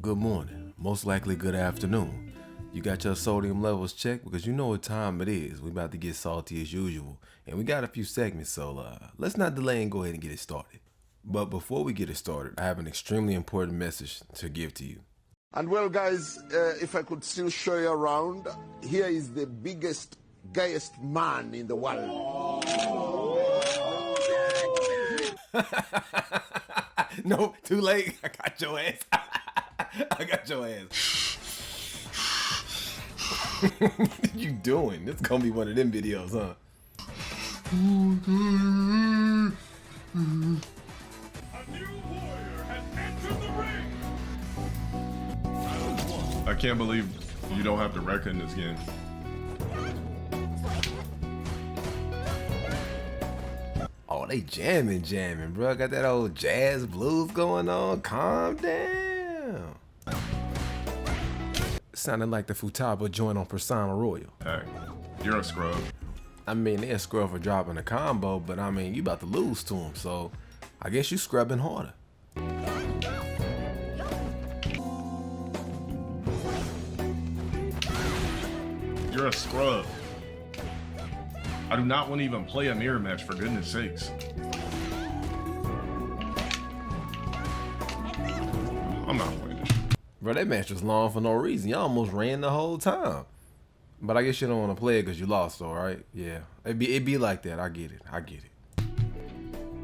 good morning, most likely good afternoon. You got your sodium levels checked because you know what time it is. We about to get salty as usual, and we got a few segments, so let's not delay and go ahead and get it started. But before we get it started, I have an extremely important message to give to you. And well, guys, if I could still show you around, here is the biggest, gayest man in the world. No, too late. I got your ass. I got your ass. What you doing? This is gonna be one of them videos, huh? A new warrior has entered the ring. I can't believe you don't have the record in this game. Oh, they jamming, bro. Got that old jazz blues going on. Calm down. Sounded like the Futaba joint on Persona Royal. Hey, you're a scrub. I mean, they're a scrub for dropping a combo, but I mean, you about to lose to him, so I guess you scrubbing harder. You're a scrub. I do not want to even play a mirror match, for goodness sakes. I'm not playing this. Bro, that match was long for no reason. You almost ran the whole time. But I guess you don't want to play it because you lost, though, right? Yeah, it be like that. I get it.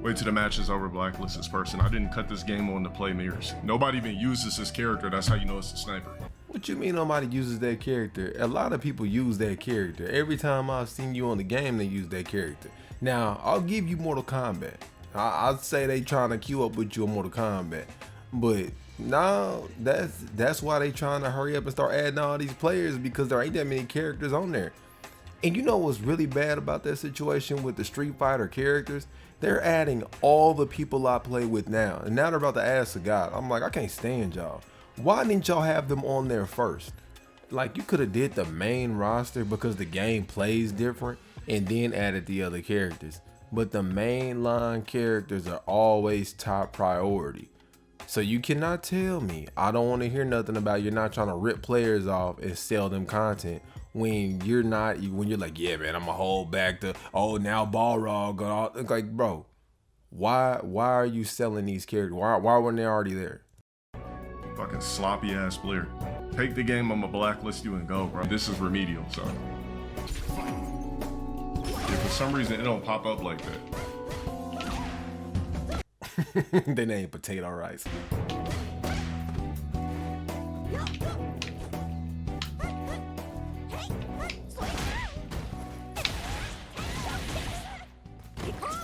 Wait till the match is over, blacklist this person. I didn't cut this game on to play mirrors. Nobody even uses this character. That's how you know it's a sniper. What you mean nobody uses that character? A lot of people use that character. Every time I've seen you on the game, they use that character. Now, I'll give you Mortal Kombat. I'd say they trying to queue up with you on Mortal Kombat. But no, that's why they trying to hurry up and start adding all these players, because there ain't that many characters on there. And you know what's really bad about that situation with the Street Fighter characters? They're adding all the people I play with now. And now they're about to ask to God. I'm like, I can't stand y'all. Why didn't y'all have them on there first? Like, you could have did the main roster because the game plays different and then added the other characters. But the mainline characters are always top priority. So you cannot tell me, I don't want to hear nothing about you're not trying to rip players off and sell them content when you're not, when you're like, yeah, man, I'm gonna hold back to, oh, now Balrog. It's like, bro, why are you selling these characters? Why weren't they already there? Fucking sloppy ass player. Take the game, I'ma blacklist you and go, bro. This is remedial, so. If for some reason it don't pop up like that. They named potato rice.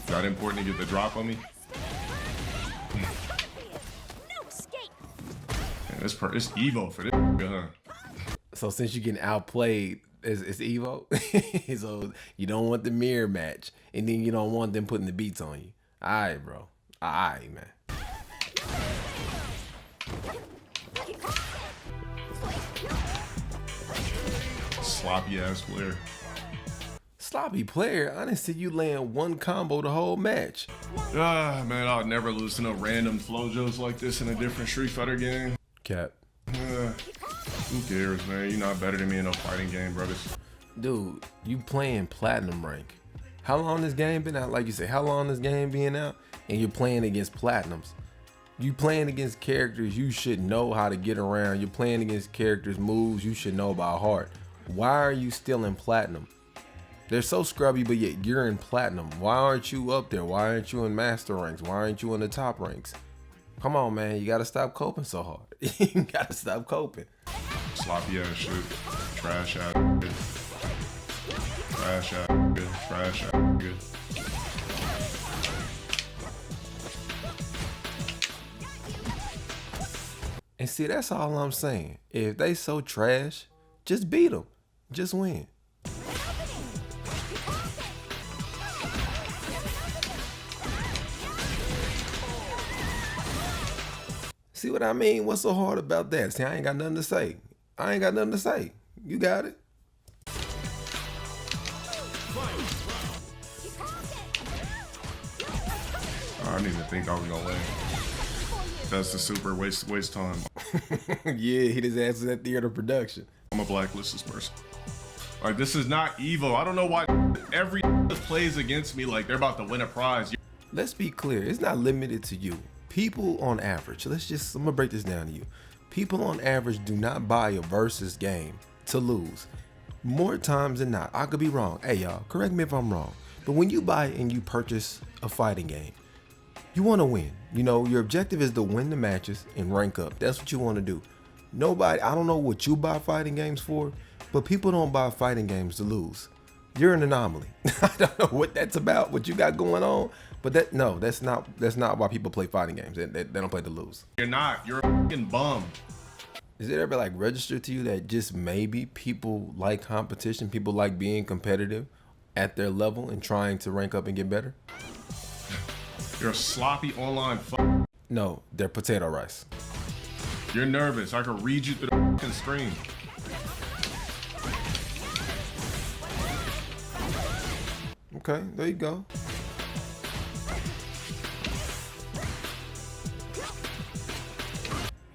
Not important to get the drop on me. Man, it's Evo for this, huh? So since you're getting outplayed, it's Evo. So you don't want the mirror match, and then you don't want them putting the beats on you. All right, bro. All right, man. Sloppy ass player. Sloppy player? I didn't see you land one combo the whole match. Man, I'll never lose to no random flojos like this in a different Street Fighter game. Cap. Who cares, man? You're not better than me in no fighting game, brothers. Dude, you playing platinum rank. How long this game been out? Like you said, how long this game been out? And you're playing against platinums. You playing against characters you should know how to get around. You're playing against characters' moves you should know by heart. Why are you still in platinum? They're so scrubby, but yet you're in platinum. Why aren't you up there? Why aren't you in master ranks? Why aren't you in the top ranks? Come on, man. You gotta stop coping so hard. You gotta stop coping. Sloppy ass shit. Trash ass good. Trash ass good. Trash ass good. And see, that's all I'm saying. If they so trash, just beat them. Just win. See what I mean? What's so hard about that? See, I ain't got nothing to say. You got it. I didn't even think I was gonna win. That's a super waste time. Yeah, hit his ass in that theater production. I'm a blacklist this person. Like, this is not Evo. I don't know why every plays against me like they're about to win a prize. Let's be clear, it's not limited to you. People on average, I'm gonna break this down to you. People on average do not buy a versus game to lose. More times than not, I could be wrong. Hey y'all, correct me if I'm wrong. But when you buy and you purchase a fighting game, you want to win. You know, your objective is to win the matches and rank up. That's what you want to do. Nobody, I don't know what you buy fighting games for, but people don't buy fighting games to lose. You're an anomaly. I don't know what that's about, what you got going on, but that's not why people play fighting games. They don't play to lose. You're not. You're a fucking bum. Is it ever like registered to you that just maybe people like competition, people like being competitive at their level and trying to rank up and get better? You're a sloppy online No, they're potato rice. You're nervous. I can read you through the fucking screen. Okay, there you go.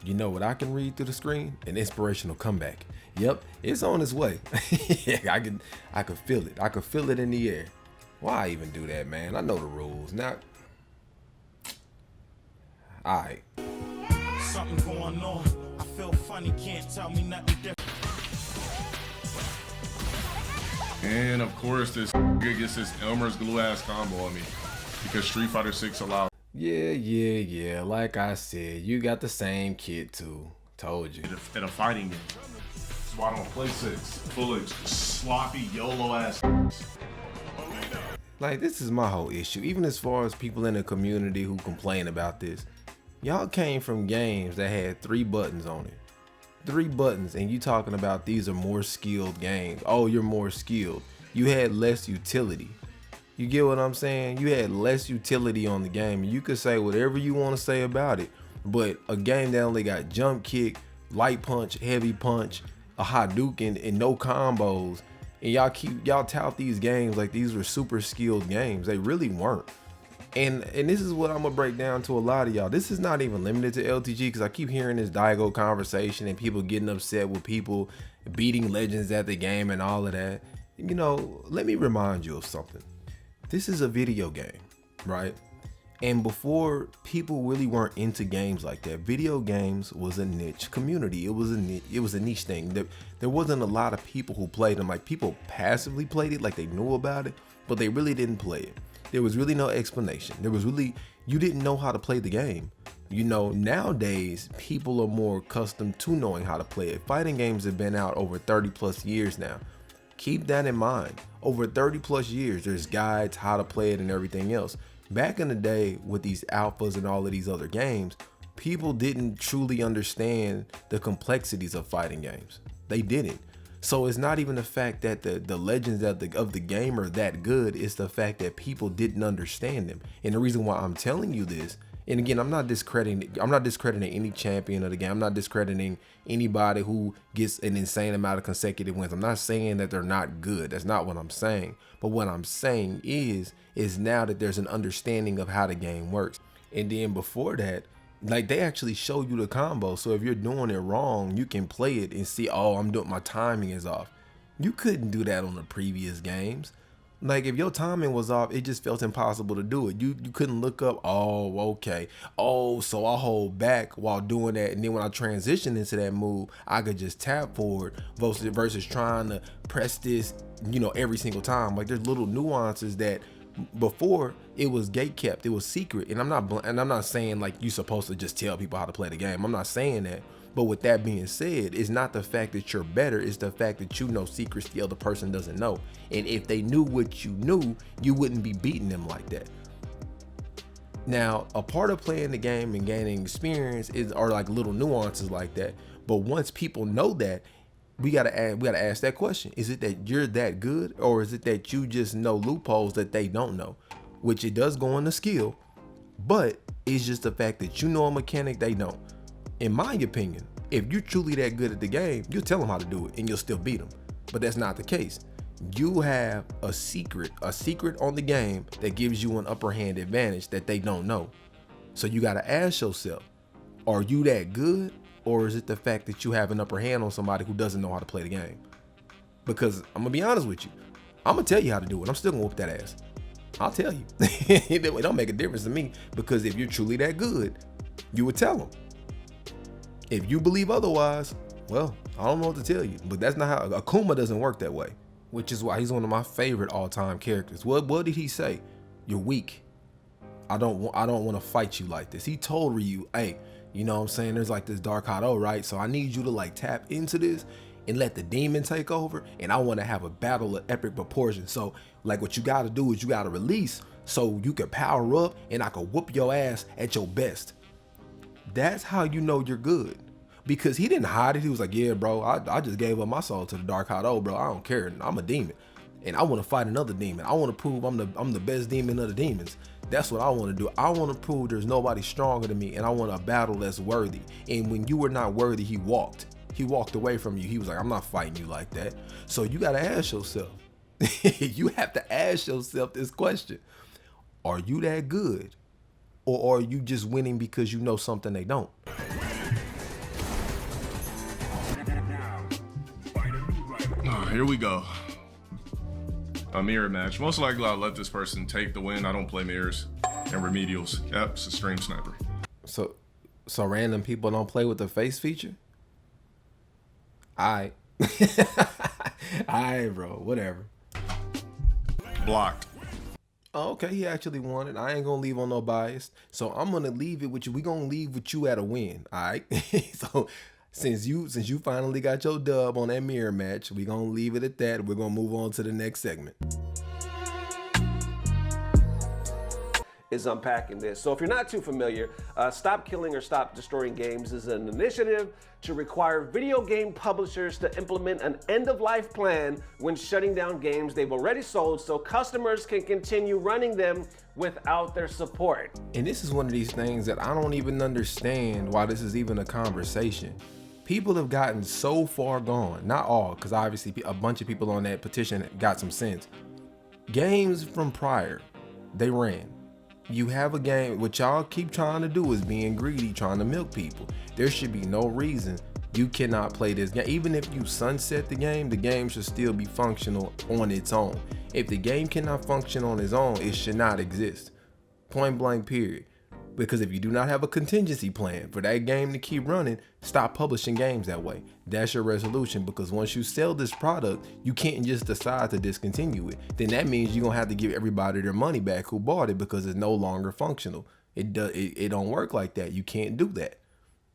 You know what I can read through the screen? An inspirational comeback. Yep, it's on its way. Yeah, I could feel it. I could feel it in the air. Why even do that, man? I know the rules. Now, all right. Something going on. I feel funny. Can't tell me nothing different. And of course, this nigga gets this Elmer's glue ass combo on me because Street Fighter 6 allowed. Yeah. Like I said, you got the same kid too. Told you. In a fighting game. That's why I don't play 6. Full of sloppy YOLO ass. Like, this is my whole issue. Even as far as people in the community who complain about this, y'all came from games that had 3 buttons on it. 3 buttons, and you talking about these are more skilled games. Oh, you're more skilled. You had less utility. You get what I'm saying? You had less utility on the game. You could say whatever you want to say about it, but a game that only got jump kick, light punch, heavy punch, a Hadouken, and no combos, and y'all tout these games like these were super skilled games. They really weren't. And this is what I'm gonna break down to a lot of y'all. This is not even limited to LTG, because I keep hearing this Daigo conversation and people getting upset with people beating legends at the game and all of that. You know, let me remind you of something. This is a video game, right? And before, people really weren't into games like that. Video games was a niche community. It was a niche thing. There wasn't a lot of people who played them. Like, people passively played it, like they knew about it, but they really didn't play it. There was really no explanation. You didn't know how to play the game. You know, nowadays, people are more accustomed to knowing how to play it. Fighting games have been out over 30 plus years now. Keep that in mind. Over 30 plus years, there's guides, how to play it and everything else. Back in the day with these alphas and all of these other games, people didn't truly understand the complexities of fighting games. They didn't. So it's not even the fact that the legends of the game are that good. It's the fact that people didn't understand them. And the reason why I'm telling you this, and again, I'm not discrediting any champion of the game. I'm not discrediting anybody who gets an insane amount of consecutive wins. I'm not saying that they're not good. That's not what I'm saying. But what I'm saying is now that there's an understanding of how the game works. And then before that, like, they actually show you the combo. So if you're doing it wrong, you can play it and see, oh, my timing is off. You couldn't do that on the previous games. Like, if your timing was off, it just felt impossible to do it. You couldn't look up, oh, okay. Oh, so I hold back while doing that. And then when I transition into that move, I could just tap forward versus trying to press this, you know, every single time. Like, there's little nuances that before it was gate kept, it was secret. And I'm not saying like you're supposed to just tell people how to play the game. I'm not saying that. But with that being said, it's not the fact that you're better, it's the fact that you know secrets the other person doesn't know. And if they knew what you knew, you wouldn't be beating them like that. Now, a part of playing the game and gaining experience are like little nuances like that. But once people know that, we gotta ask that question. Is it that you're that good, or is it that you just know loopholes that they don't know? Which it does go into skill, but it's just the fact that you know a mechanic they don't. In my opinion, if you're truly that good at the game, you'll tell them how to do it and you'll still beat them. But that's not the case. You have a secret on the game that gives you an upper hand advantage that they don't know. So you gotta ask yourself, Are you that good? Or is it the fact that you have an upper hand on somebody who doesn't know how to play the game? Because I'm gonna be honest with you, I'm gonna tell you how to do it. I'm still gonna whoop that ass. I'll tell you. It don't make a difference to me, because if you're truly that good, you would tell them. If you believe otherwise, well, I don't know what to tell you. But that's not how Akuma doesn't work that way, which is why he's one of my favorite all-time characters. What did he say? You're weak. I don't want to fight you like this. He told Ryu, hey, you know what I'm saying? There's like this Dark Hado, right? So I need you to like tap into this and let the demon take over. And I want to have a battle of epic proportions. So like what you got to do is you got to release so you can power up and I can whoop your ass at your best. That's how you know you're good. Because he didn't hide it. He was like, yeah, bro, I just gave up my soul to the Dark Hado, bro. I don't care. I'm a demon. And I want to fight another demon. I want to prove I'm the best demon of the demons. That's what I want to do. I want to prove there's nobody stronger than me, and I want a battle that's worthy. And when you were not worthy, he walked away from you. He was like, I'm not fighting you like that. So you got to ask yourself, you have to ask yourself this question. Are you that good? Or are you just winning because you know something they don't? Here we go. A mirror match. Most likely I'll let this person take the win. I don't play mirrors and remedials. Yep, it's a stream sniper. So random people don't play with the face feature? Alright. Alright, bro. Whatever. Blocked. Oh, okay, he actually won it. I ain't gonna leave on no bias. So I'm gonna leave it with you. We gonna leave with you at a win. Alright. So since you finally got your dub on that mirror match, we gonna leave it at that. We're gonna move on to the next segment. Is unpacking this. So if you're not too familiar, Stop Killing or Stop Destroying Games is an initiative to require video game publishers to implement an end-of-life plan when shutting down games they've already sold so customers can continue running them without their support. And this is one of these things that I don't even understand why this is even a conversation. People have gotten so far gone, not all, because obviously a bunch of people on that petition got some sense. Games from prior, they ran. You have a game, what y'all keep trying to do is being greedy, trying to milk people. There should be no reason you cannot play this game. Even if you sunset the game should still be functional on its own. If the game cannot function on its own, it should not exist. Point blank, period. Because if you do not have a contingency plan for that game to keep running, stop publishing games that way. That's your resolution, because once you sell this product, you can't just decide to discontinue it. Then that means you're gonna have to give everybody their money back who bought it because it's no longer functional. It don't work like that. You can't do that.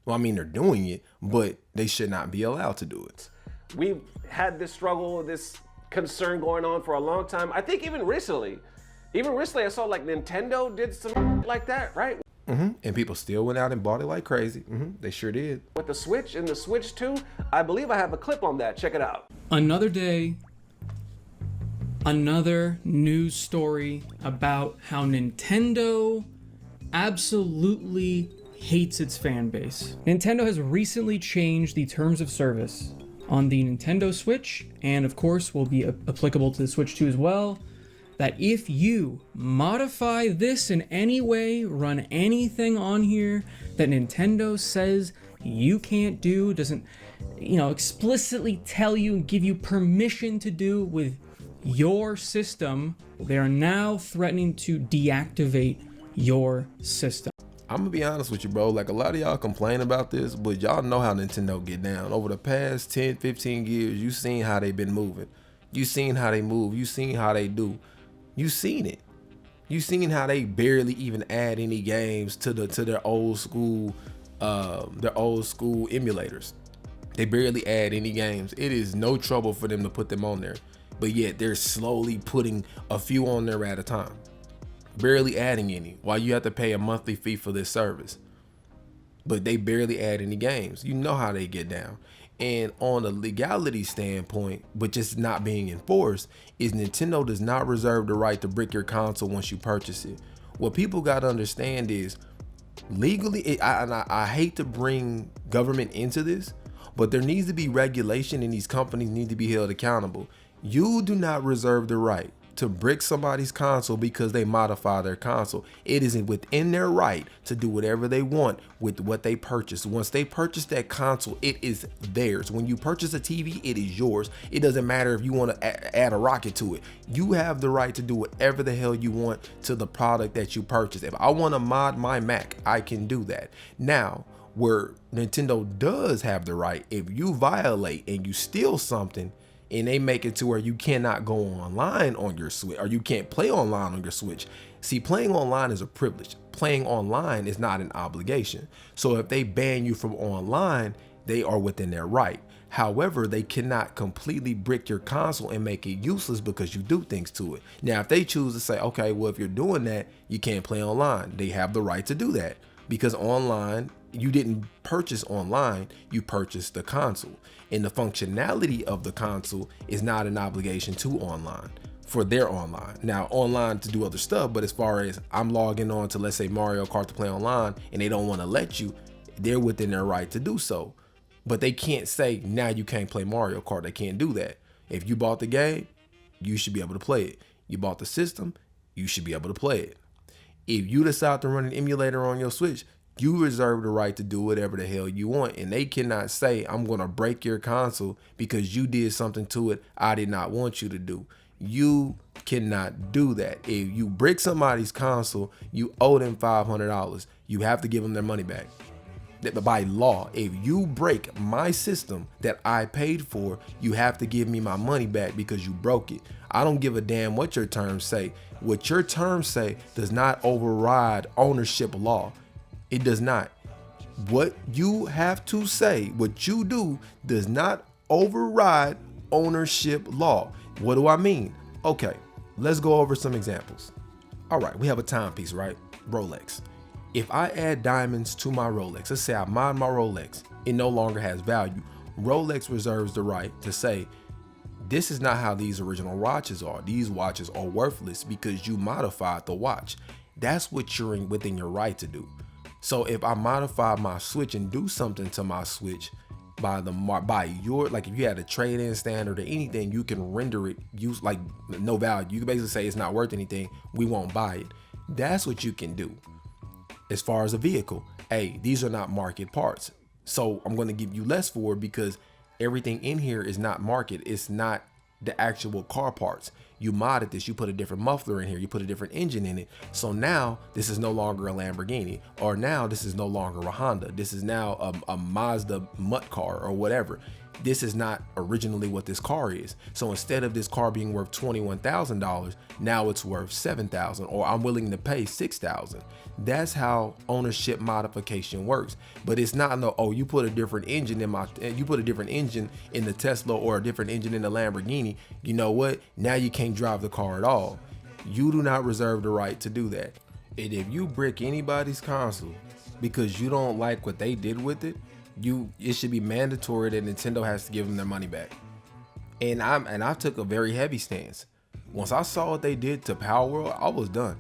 Well, I mean, they're doing it, but they should not be allowed to do it. We've had this struggle, this concern going on for a long time. I think even recently I saw like Nintendo did some like that, right? And people still went out and bought it like crazy. They sure did. With the Switch and the Switch 2, I believe I have a clip on that. Check it out. Another day, another news story about how Nintendo absolutely hates its fan base. Nintendo has recently changed the terms of service on the Nintendo Switch, and of course will be applicable to the Switch 2 as well, that if you modify this in any way, run anything on here that Nintendo says you can't do, doesn't, explicitly tell you and give you permission to do with your system, they are now threatening to deactivate your system. I'm gonna be honest with you, bro. Like, a lot of y'all complain about this, but y'all know how Nintendo get down. Over the past 10, 15 years, you seen how they've been moving. You seen how they move. You seen how they do. You seen it. You seen how they barely even add any games to their old school emulators. They barely add any games. It is no trouble for them to put them on there, but yet they're slowly putting a few on there at a time, barely adding any, while you have to pay a monthly fee for this service. But they barely add any games. You know how they get down. And on a legality standpoint, but just not being enforced, is Nintendo does not reserve the right to brick your console once you purchase it. What people got to understand is, legally, I hate to bring government into this, but there needs to be regulation and these companies need to be held accountable. You do not reserve the right to brick somebody's console because they modify their console. It is within their right to do whatever they want with what they purchase. Once they purchase that console, it is theirs. When you purchase a TV, it is yours. It doesn't matter if you want to add a rocket to it. You have the right to do whatever the hell you want to the product that you purchase. If I want to mod my Mac, I can do that. Now, where Nintendo does have the right, if you violate and you steal something, and they make it to where you cannot go online on your Switch, or you can't play online on your Switch. See, playing online is a privilege. Playing online is not an obligation. So if they ban you from online, they are within their right. However, they cannot completely brick your console and make it useless because you do things to it. Now, if they choose to say, okay, well, if you're doing that, you can't play online, they have the right to do that, because online, you didn't purchase online, you purchased the console. And the functionality of the console is not an obligation to online for their online. Now, online to do other stuff, but as far as I'm logging on to, let's say, Mario Kart to play online, and they don't want to let you, they're within their right to do so. But they can't say, now you can't play Mario Kart. They can't do that. If you bought the game, you should be able to play it. You bought the system, you should be able to play it. If you decide to run an emulator on your Switch, you reserve the right to do whatever the hell you want, and they cannot say, I'm going to break your console because you did something to it I did not want you to do. You cannot do that. If you break somebody's console, you owe them $500. You have to give them their money back. By law, if you break my system that I paid for, you have to give me my money back because you broke it. I don't give a damn what your terms say. What your terms say does not override ownership law. It does not. What you have to say, what you do, does not override ownership law. What do I mean? Okay, let's go over some examples. All right, we have a timepiece, right? Rolex. If I add diamonds to my Rolex, let's say I mod my Rolex, it no longer has value. Rolex reserves the right to say, this is not how these original watches are. These watches are worthless because you modified the watch. That's what you're within your right to do. So if I modify my Switch and do something to my Switch by your, like if you had a trade-in standard or anything, you can render it use like no value. You can basically say it's not worth anything. We won't buy it. That's what you can do. As far as a vehicle, hey, these are not market parts. So I'm going to give you less for it because everything in here is not market. It's not the actual car parts. You modded this, you put a different muffler in here, you put a different engine in it. So now this is no longer a Lamborghini, or now this is no longer a Honda. This is now a Mazda Mutt car or whatever. This is not originally what this car is. So instead of this car being worth $21,000, now it's worth $7,000, or I'm willing to pay $6,000. That's how ownership modification works. But it's not no, oh, you put a different engine in the Tesla or a different engine in the Lamborghini. You know what? Now you can't drive the car at all. You do not reserve the right to do that. And if you brick anybody's console because you don't like what they did with it, it should be mandatory that Nintendo has to give them their money back. And I took a very heavy stance. Once I saw what they did to Power World, I was done.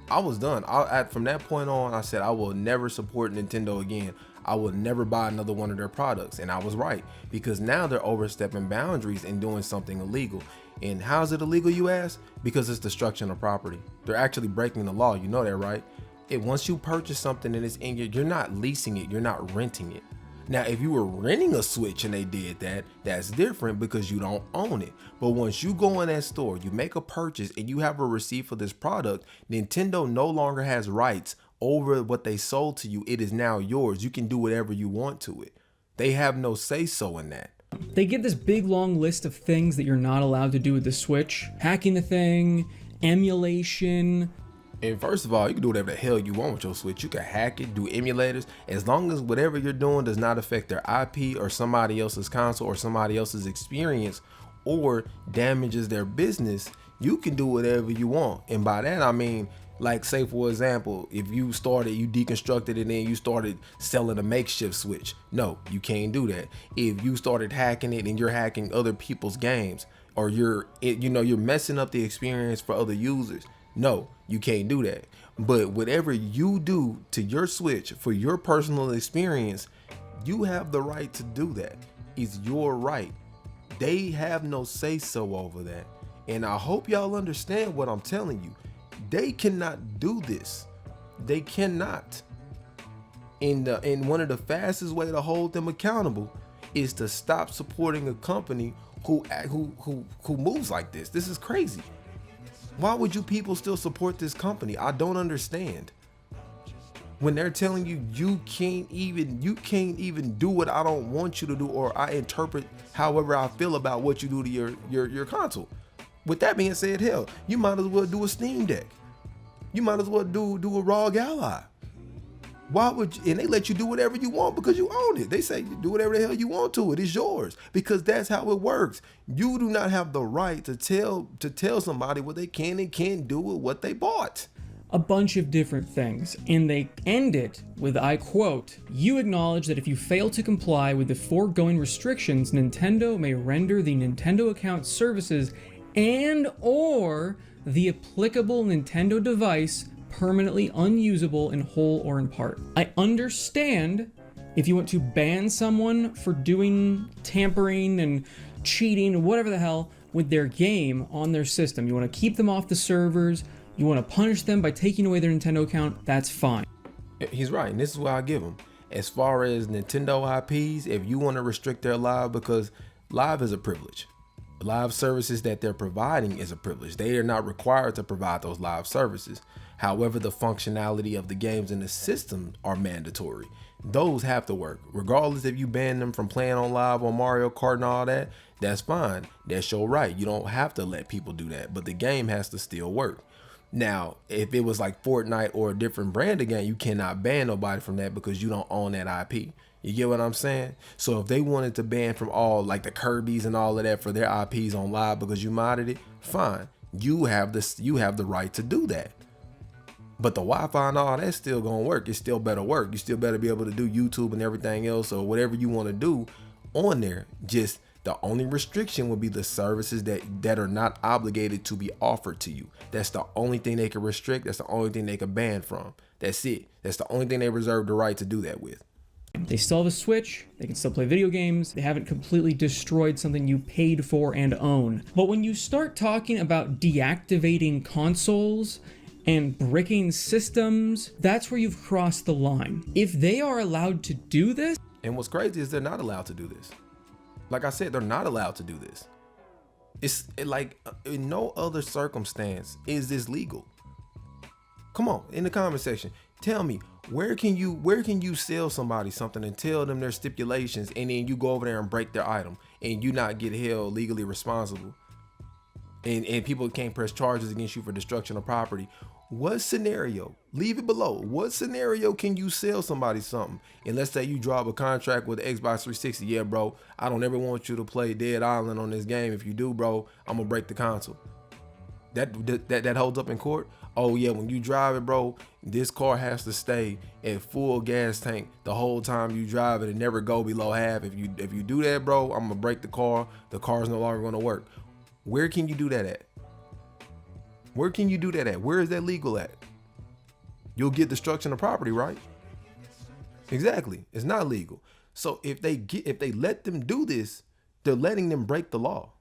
From that point on, I said I will never support Nintendo again. I will never buy another one of their products. And I was right, because now they're overstepping boundaries and doing something illegal. And how is it illegal, you ask? Because it's destruction of property. They're actually breaking the law. You know that, right? Once you purchase something and it's in you're not leasing it, you're not renting it. Now, if you were renting a Switch and they did that, that's different because you don't own it. But once you go in that store, you make a purchase and you have a receipt for this product, Nintendo no longer has rights over what they sold to you. It is now yours. You can do whatever you want to it. They have no say-so in that. They give this big long list of things that you're not allowed to do with the Switch. Hacking the thing, emulation. And first of all, you can do whatever the hell you want with your Switch. You can hack it, do emulators, as long as whatever you're doing does not affect their IP or somebody else's console or somebody else's experience or damages their business. You can do whatever you want. And by that, I mean, like, say for example, if you deconstructed it and then you started selling a makeshift Switch. No, you can't do that. If you started hacking it and you're hacking other people's games, or you're messing up the experience for other users, no, you can't do that. But whatever you do to your Switch for your personal experience, you have the right to do that. It's your right. They have no say-so over that. And I hope y'all understand what I'm telling you. They cannot do this. They cannot. And one of the fastest way to hold them accountable is to stop supporting a company who moves like this. This is crazy. Why would you people still support this company? I don't understand. When they're telling you you can't even do what I don't want you to do, or I interpret however I feel about what you do to your console. With that being said, hell, you might as well do a Steam Deck. You might as well do a ROG Ally. Why would you? And they let you do whatever you want because you own it. They say do whatever the hell you want to it. It's yours, because that's how it works. You do not have the right to tell somebody what they can and can't do with what they bought. A bunch of different things, and they end it with, I quote, "You acknowledge that if you fail to comply with the foregoing restrictions, Nintendo may render the Nintendo account services and or the applicable Nintendo device permanently unusable in whole or in part." I understand if you want to ban someone for doing tampering and cheating, whatever the hell, with their game on their system. You want to keep them off the servers. You want to punish them by taking away their Nintendo account. That's fine. He's right, and this is what I give him. As far as Nintendo IPs, if you want to restrict their live, because live is a privilege. Live services that they're providing is a privilege. They are not required to provide those live services. However, the functionality of the games in the system are mandatory. Those have to work. Regardless if you ban them from playing on live on Mario Kart and all that, that's fine. That's your right. You don't have to let people do that, but the game has to still work. Now, if it was like Fortnite or a different brand of game, you cannot ban nobody from that because you don't own that IP. You get what I'm saying? So if they wanted to ban from all like the Kirby's and all of that for their IPs on live because you modded it, fine. You have the right to do that. But the Wi-Fi and all that's still gonna work. It still better work. You still better be able to do YouTube and everything else or whatever you want to do on there. Just the only restriction would be the services that are not obligated to be offered to you. That's the only thing they can restrict. That's the only thing they can ban from. That's it. That's the only thing they reserve the right to do that with. They still have a Switch, they can still play video games, they haven't completely destroyed something you paid for and own. But when you start talking about deactivating consoles and bricking systems, that's where you've crossed the line. If they are allowed to do this... And what's crazy is they're not allowed to do this. Like I said, they're not allowed to do this. It's like in no other circumstance is this legal. Come on, in the comment section, tell me, where can you sell somebody something and tell them their stipulations and then you go over there and break their item and you not get held legally responsible and people can't press charges against you for destruction of property? What scenario, leave it below, what scenario can you sell somebody something? And let's say you drop a contract with the Xbox 360. Yeah, bro, I don't ever want you to play Dead Island on this game. If you do, bro, I'm gonna break the console. That holds up in court? Oh yeah, when you drive it, bro, this car has to stay at full gas tank the whole time you drive it and never go below half. If you do that, bro, I'm gonna break the car. The car's no longer gonna work. Where can you do that at? Where can you do that at? Where is that legal at? You'll get destruction of property, right? Exactly. It's not legal. So if they let them do this, they're letting them break the law.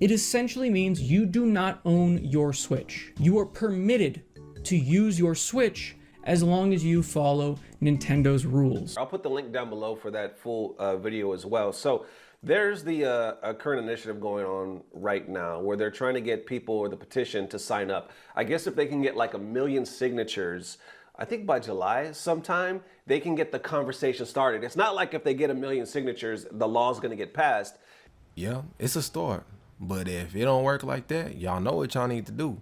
It essentially means you do not own your Switch. You are permitted to use your Switch as long as you follow Nintendo's rules. I'll put the link down below for that full video as well. So there's the current initiative going on right now where they're trying to get people or the petition to sign up. I guess if they can get like 1 million signatures, I think by July sometime, they can get the conversation started. It's not like if they get 1 million signatures, the law's gonna get passed. Yeah, it's a start. But if it don't work like that, y'all know what y'all need to do.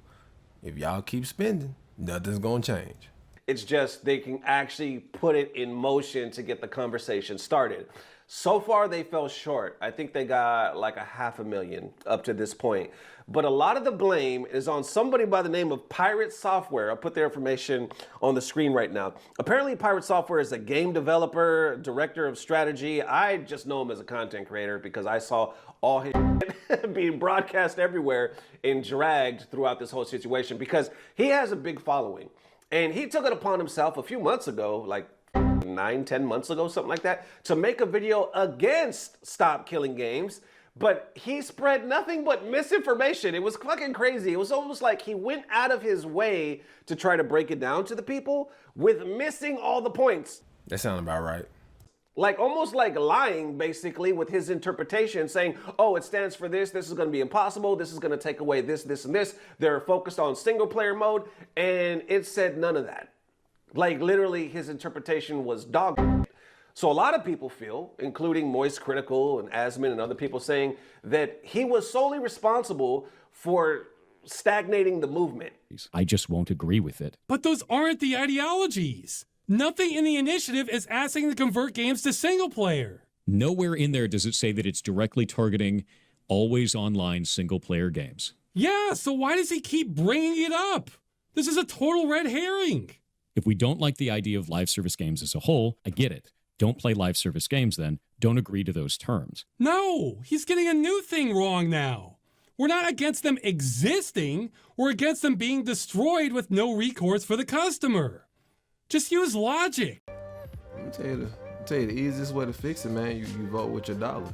If y'all keep spending, nothing's gonna change. It's just they can actually put it in motion to get the conversation started. So far, they fell short. I think they got like 500,000 up to this point. But a lot of the blame is on somebody by the name of Pirate Software. I'll put their information on the screen right now. Apparently, Pirate Software is a game developer, director of strategy. I just know him as a content creator because I saw all his shit being broadcast everywhere and dragged throughout this whole situation because he has a big following. And he took it upon himself a few months ago, like 9-10 months ago, something like that, to make a video against Stop Killing Games But he spread nothing but misinformation. It was fucking crazy. It was almost like he went out of his way to try to break it down to the people with missing all the points. That sounds about right. Like almost like lying basically with his interpretation, saying, oh, it stands for this is going to be impossible, this is going to take away this, and this. They're focused on single player mode, and it said none of that. Like literally his interpretation was dog shit. So a lot of people feel, including Moist Critical and Asmon and other people, saying that he was solely responsible for stagnating the movement. I just won't agree with it. But those aren't the ideologies. Nothing in the initiative is asking to convert games to single player. Nowhere in there does it say that it's directly targeting always online single player games. Yeah, so why does he keep bringing it up? This is a total red herring. If we don't like the idea of live service games as a whole, I get it. Don't play live service games then. Don't agree to those terms. No, he's getting a new thing wrong now. We're not against them existing. We're against them being destroyed with no recourse for the customer. Just use logic. Let me tell you the easiest way to fix it, man. You vote with your dollar.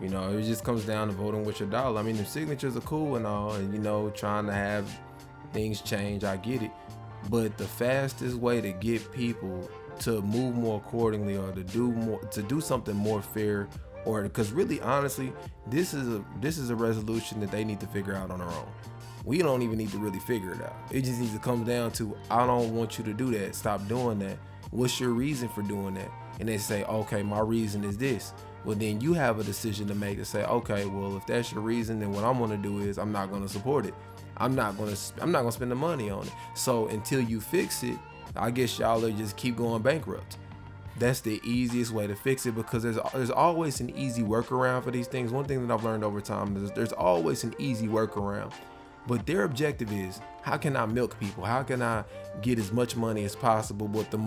You know, it just comes down to voting with your dollar. I mean, the signatures are cool and all, and you know, trying to have things change, I get it. But the fastest way to get people to move more accordingly, or to do something more fair, or because really, honestly, this is a resolution that they need to figure out on their own. We don't even need to really figure it out. It just needs to come down to, I don't want you to do that. Stop doing that. What's your reason for doing that? And they say, okay, my reason is this. Well, then you have a decision to make to say, okay, well, if that's your reason, then what I'm going to do is I'm not going to support it. I'm not going to spend the money on it. So until you fix it, I guess y'all will just keep going bankrupt. That's the easiest way to fix it, because there's always an easy workaround for these things. One thing that I've learned over time is there's always an easy workaround. But their objective is, how can I milk people? How can I get as much money as possible with the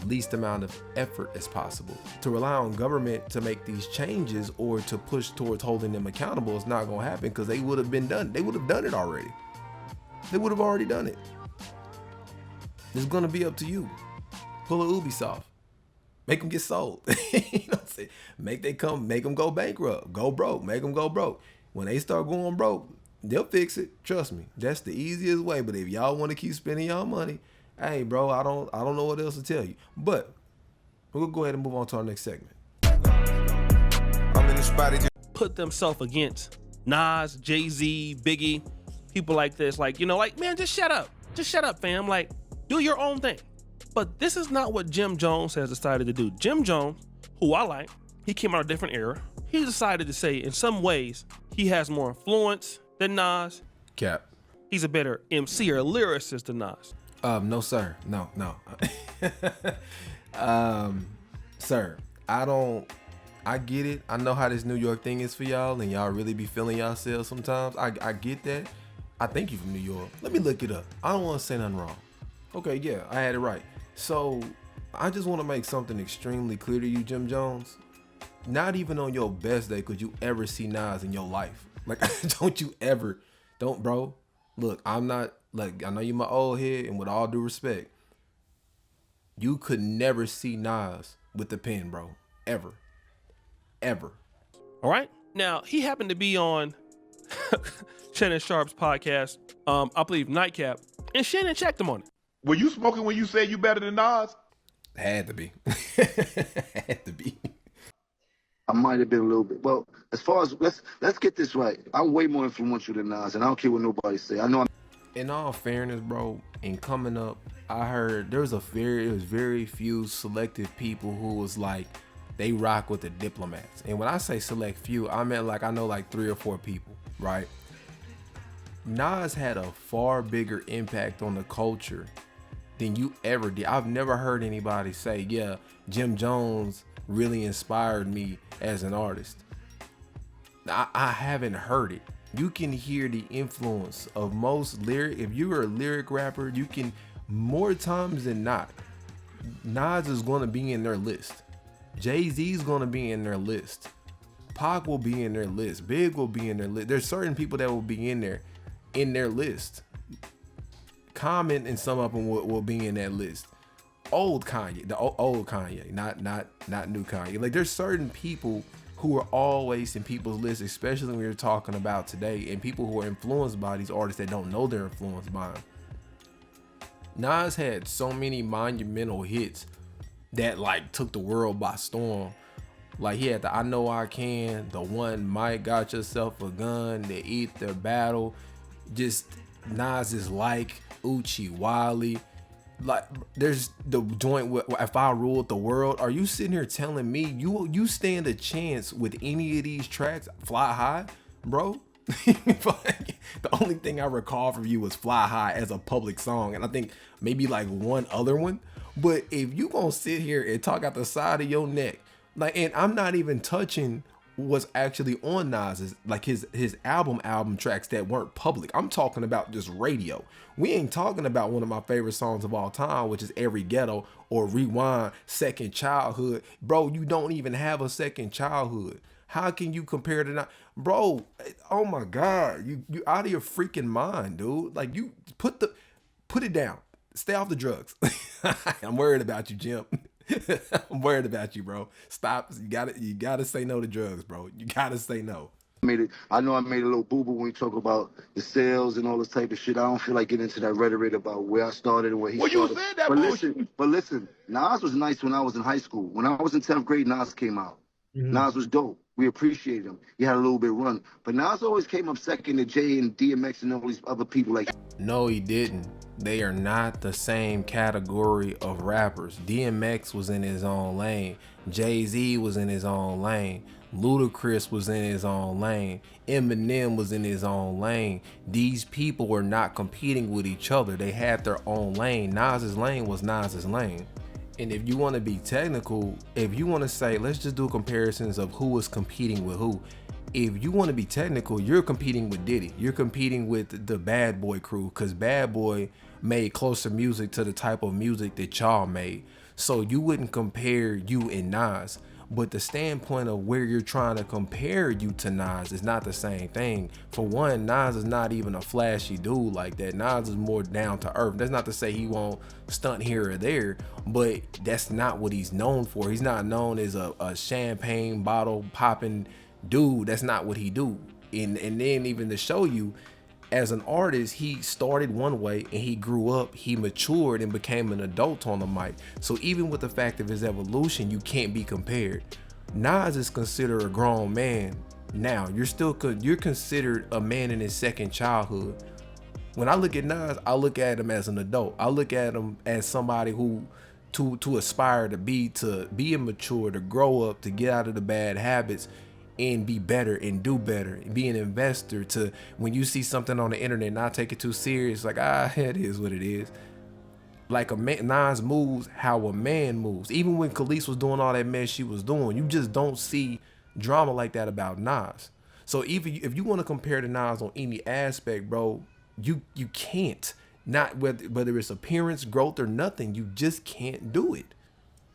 least amount of effort as possible? To rely on government to make these changes or to push towards holding them accountable is not going to happen, because they would have done it already. They would have already done it. It's going to be up to you. Pull a Ubisoft. Make them get sold. You know what I'm saying? Make them go bankrupt. Go broke. Make them go broke. When they start going broke, they'll fix it. Trust me. That's the easiest way. But if y'all want to keep spending y'all money, hey, bro, I don't know what else to tell you. But we'll go ahead and move on to our next segment. I'm in the spot. Put themselves against Nas, Jay-Z, Biggie, people like this. Like, you know, like, man, just shut up. Just shut up, fam. Like, do your own thing. But this is not what Jim Jones has decided to do. Jim Jones, who I like, he came out of a different era. He decided to say, in some ways, he has more influence than Nas. Cap. He's a better MC or lyricist than Nas. No, sir. No. Sir, I get it. I know how this New York thing is for y'all, and y'all really be feeling yourselves sometimes. I get that. I think you from New York. Let me look it up. I don't want to say nothing wrong. Okay, yeah, I had it right. So I just want to make something extremely clear to you, Jim Jones. Not even on your best day could you ever see Nas in your life. Like, bro. Look, I'm not, like, I know you my old head, and with all due respect, you could never see Nas with the pen, bro. Ever. All right. Now, he happened to be on Shannon Sharpe's podcast, I believe Nightcap, and Shannon checked him on it. Were you smoking when you said you better than Nas? Had to be. I might have been a little bit. Well, as far as let's get this right. I'm way more influential than Nas, and I don't care what nobody say. I know. In all fairness, bro, in coming up, I heard there was very few selective people who was like, they rock with the Diplomats. And when I say select few, I meant like, I know like 3 or 4 people, right? Nas had a far bigger impact on the culture than you ever did. I've never heard anybody say, yeah, Jim Jones really inspired me as an artist. I haven't heard it. You can hear the influence of most lyric. If you're a lyric rapper, you can, more times than not, Nas is going to be in their list. Jay-Z is going to be in their list. Pac will be in their list. Big will be in their list. There's certain people that will be in their list. Common and some of them will be in that list. Old Kanye, the old Kanye, not new Kanye. Like, there's certain people who are always in people's lists, especially when you're talking about today, and people who are influenced by these artists that don't know they're influenced by them. Nas had so many monumental hits that like took the world by storm. Like he had the I Know I Can, the one Mike Got Yourself a Gun, the Eat the Battle, just Nas is like Uchi Wally. Like there's the joint with If I Ruled the World. Are you sitting here telling me you stand a chance with any of these tracks? Fly High, bro. The only thing I recall from you was Fly High as a public song, and I think maybe like one other one. But if you gonna sit here and talk out the side of your neck, like, and I'm not even touching what's actually on Nas's, like his album tracks that weren't public. I'm talking about just radio. We ain't talking about one of my favorite songs of all time, which is Every Ghetto or Rewind, Second Childhood. Bro, you don't even have a second childhood. How can you compare to not, bro? Oh my God, you out of your freaking mind, dude. Like you put it down. Stay off the drugs. I'm worried about you, Jim. I'm worried about you, bro. Stop. You gotta say no to drugs, bro. You gotta say no. I know I made a little boo-boo when you talk about the sales and all this type of shit. I don't feel like getting into that rhetoric about where I started and where he started. You said that bullshit. But listen, Nas was nice when I was in high school. When I was in 10th grade, Nas came out. Nas was dope. We appreciated him. He had a little bit run. But Nas always came up second to Jay and DMX and all these other people like. No, he didn't. They are not the same category of rappers. DMX was in his own lane. Jay-Z was in his own lane. Ludacris was in his own lane. Eminem was in his own lane. These people were not competing with each other. They had their own lane. Nas's lane was Nas's lane. And if you want to be technical, if you want to say, let's just do comparisons of who was competing with who. If you want to be technical, you're competing with Diddy. You're competing with the Bad Boy crew, because Bad Boy made closer music to the type of music that y'all made. So you wouldn't compare you and Nas. But the standpoint of where you're trying to compare you to Nas is not the same thing. For one, Nas is not even a flashy dude like that. Nas is more down to earth. That's not to say he won't stunt here or there, but that's not what he's known for. He's not known as a champagne bottle popping dude. That's not what he do. And then even to show you, as an artist, he started one way and he grew up, he matured and became an adult on the mic. So even with the fact of his evolution, you can't be compared. Nas is considered a grown man now. You're considered a man in his second childhood. When I look at Nas, I look at him as an adult. I look at him as somebody who to aspire to be immature, to grow up, to get out of the bad habits and be better and do better, and be an investor. To when you see something on the internet, not take it too serious, like it is what it is. Like a man, Nas moves how a man moves. Even when Khalees was doing all that mess she was doing, you just don't see drama like that about Nas. So even if you want to compare to Nas on any aspect, bro, you can't. Not whether it's appearance, growth, or nothing, you just can't do it.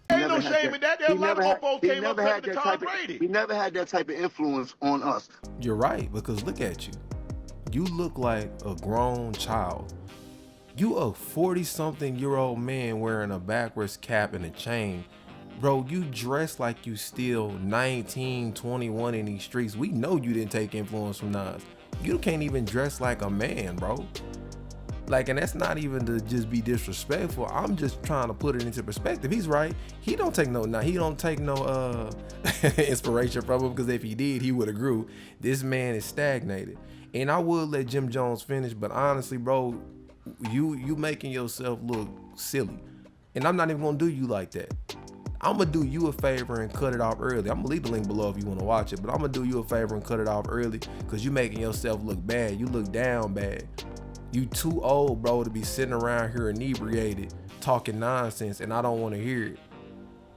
Ain't no shame in that. There a lot of mofos came up with the Tom Brady. He never had that type of influence on us. You're right, because look at you. You look like a grown child. You a 40-something-year-old man wearing a backwards cap and a chain. Bro, you dress like you still 19, 21 in these streets. We know you didn't take influence from Nas. You can't even dress like a man, bro. Like, and that's not even to just be disrespectful. I'm just trying to put it into perspective. He's right. He don't take no inspiration from him, because if he did, he would have grew. This man is stagnated. And I would let Jim Jones finish, but honestly, bro, you making yourself look silly. And I'm not even gonna do you like that. I'm gonna do you a favor and cut it off early. I'm gonna leave the link below if you want to watch it, but I'm gonna do you a favor and cut it off early, because you making yourself look bad. You look down bad. You too old, bro, to be sitting around here inebriated talking nonsense, and I don't want to hear it.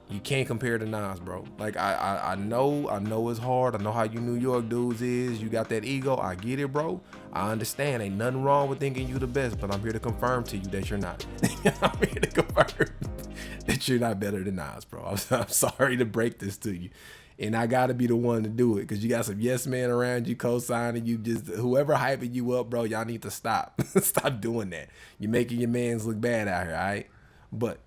You can't compare to Nas, bro. Like I know it's hard. I know how you New York dudes is. You got that ego. I get it, bro. I understand. Ain't nothing wrong with thinking you the best, but I'm here to confirm to you that you're not. I'm here to confirm that you're not better than Nas, bro. I'm sorry to break this to you. And I gotta be the one to do it, because you got some yes men around you co-signing you. Just whoever hyping you up, bro, y'all need to stop. Stop doing that. You're making your mans look bad out here, all right? But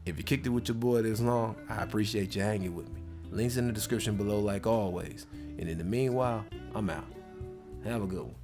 if you kicked it with your boy this long, I appreciate you hanging with me. Links in the description below like always. And in the meanwhile, I'm out. Have a good one.